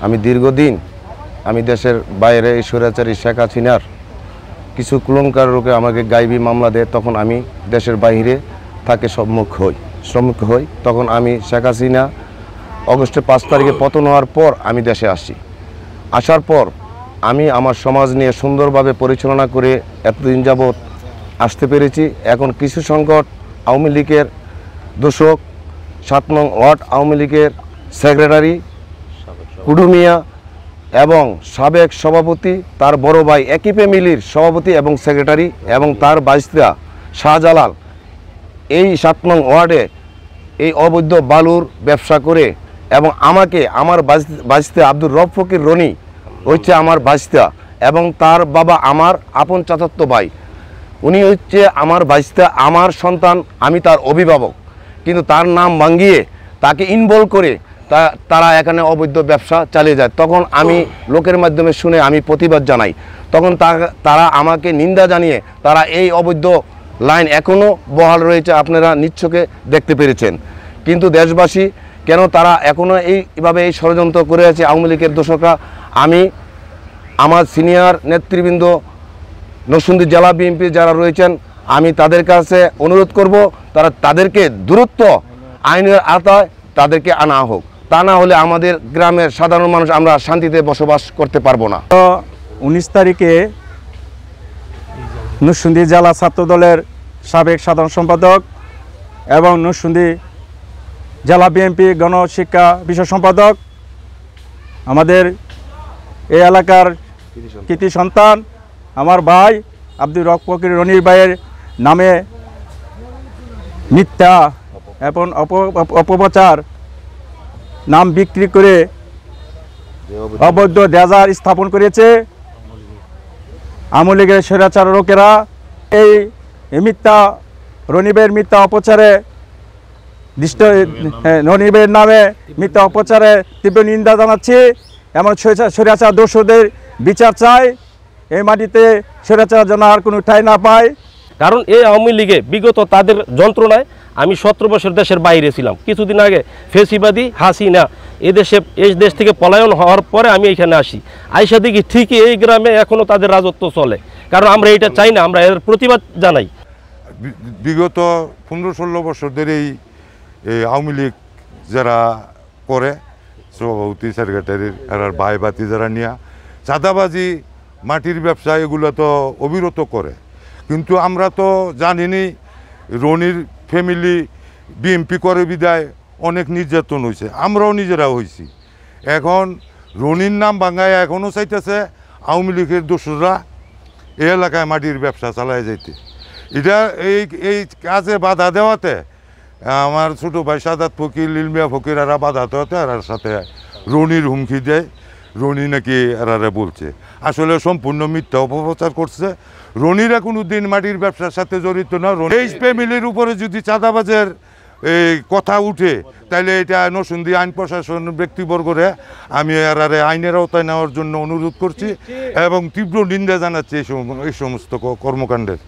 আমি দীর্ঘদিন আমি দেশের বাইরে এই স্বৈরাচারী শেখ হাসিনার কিছু কুলঙ্কার রোগে আমাকে গাইবী মামলা দেয়। তখন আমি দেশের বাইরে থাকে সম্মুখ হই। তখন আমি শেখ হাসিনা অগস্টের 5 তারিখে পতন হওয়ার পর আমি দেশে আসি। আসার পর আমি আমার সমাজ নিয়ে সুন্দরভাবে পরিচালনা করে এতদিন যাবৎ আসতে পেরেছি। এখন কিছু সংকট আওয়ামী লীগের দোষক 7 নং ওয়ার্ড আওয়ামী লীগের সেক্রেটারি কুডুমিয়া এবং সাবেক সভাপতি তার বড় ভাই একই ফ্যামিলির সভাপতি এবং সেক্রেটারি এবং তার বাইস্তা শাহজালাল এই 7 নং ওয়ার্ডে এই অবৈধ বালুর ব্যবসা করে এবং আমাকে আমার বাইস্তা আব্দুর রব ফকির রনি হচ্ছে আমার বাইস্তা এবং তার বাবা আমার আপন চাচাতো ভাই। উনি হচ্ছে আমার বাইস্তা, আমার সন্তান, আমি তার অভিভাবক। কিন্তু তার নাম ভাঙিয়ে তাকে ইনভলভ করে তারা এখানে অবৈধ ব্যবসা চালিয়ে যায়। তখন আমি লোকের মাধ্যমে শুনে আমি প্রতিবাদ জানাই। তখন তারা আমাকে নিন্দা জানিয়ে তারা এই অবৈধ লাইন এখনও বহাল রয়েছে, আপনারা নিচ্ছকে দেখতে পেরেছেন। কিন্তু দেশবাসী কেন তারা এখনও এইভাবে এই ষড়যন্ত্র করে আছে আওয়ামী লীগের দোষকরা। আমি আমার সিনিয়র নেতৃবৃন্দ নরসিংদী জেলা বিএনপি যারা রয়েছেন আমি তাদের কাছে অনুরোধ করব তাদেরকে দূরত্ব আইনের আওতায় তাদেরকে আনা হোক। তা না হলে আমাদের গ্রামের সাধারণ মানুষ আমরা শান্তিতে বসবাস করতে পারবো না। 19 তারিখে নরসিংদী জেলা ছাত্র দলের সাবেক সাধারণ সম্পাদক এবং নরসিংদী জেলা বিএনপি গণশিক্ষা বিষয় সম্পাদক আমাদের এই এলাকার কৃতি সন্তান আমার ভাই আব্দুর রব ফকির রনির ভাইয়ের নামে মিথ্যা এবং অপপ্রচার নাম বিক্রি করে অবৈধ দেয়ার স্থাপন করেছে আওয়ামী লীগের স্বৈরাচার লোকেরা। এই মিথ্যা রনিবের মিথ্যা অপচারে রনিবের নামে মিথ্যা অপচারে তীব্র নিন্দা জানাচ্ছি এমন স্বৈরাচার দোষীদের বিচার চাই। এই মাটিতে স্বৈরাচার যেন আর কোনো ঠাঁই না পায়। কারণ এই আওয়ামী লীগে বিগত তাদের যন্ত্রণায় আমি 17 বছর দেশের বাইরে ছিলাম। কিছুদিন আগে ফেসিবাদী হাসিনা এই দেশ থেকে পলায়ন হওয়ার পরে আমি এখানে আসি। আইসা দেখি ঠিকই এই গ্রামে এখনও তাদের রাজত্ব চলে। কারণ আমরা এটা চাই না, আমরা এর প্রতিবাদ জানাই। বিগত 15-16 বছর ধরে এই আওয়ামী লীগ যারা করে সভাপতি সেক্রেটারির আর ভাই বাতি যারা নিয়ে চাঁদাবাজি মাটির ব্যবসা এগুলো তো অবিরত করে। কিন্তু আমরা তো জানিনি রনির ফ্যামিলি বিএমপি করে বিদায় অনেক নির্যাতন হয়েছে, আমরাও নিজেরাও হয়েছি। এখন রনির নাম ভাঙায় এখনও চাইতেছে আওয়ামী লীগের দোসররা এই এলাকায় মাটির ব্যবসা চালায় যাইতে। এটা এই কাজে বাধা দেওয়াতে আমার ছোটো ভাই সাদাত ফকির লিলমিয়া ফকির এরা বাধা দেওয়াতে আর সাথে রনির হুমকি দেয়। রনি নাকি এরারে বলছে, আসলে সম্পূর্ণ মিথ্যা অপপ্রচার করছে। রনিরা কোনো দিন মাটির ব্যবসার সাথে জড়িত না। এই ফ্যামিলির উপরে যদি চাঁদাবাজের কথা উঠে তাহলে এটা নরসিংদী আইন প্রশাসন ব্যক্তিবর্গরে আমি এরারে আইনের আওতায় নেওয়ার জন্য অনুরোধ করছি এবং তীব্র নিন্দা জানাচ্ছি এই সমস্ত কর্মকাণ্ডের।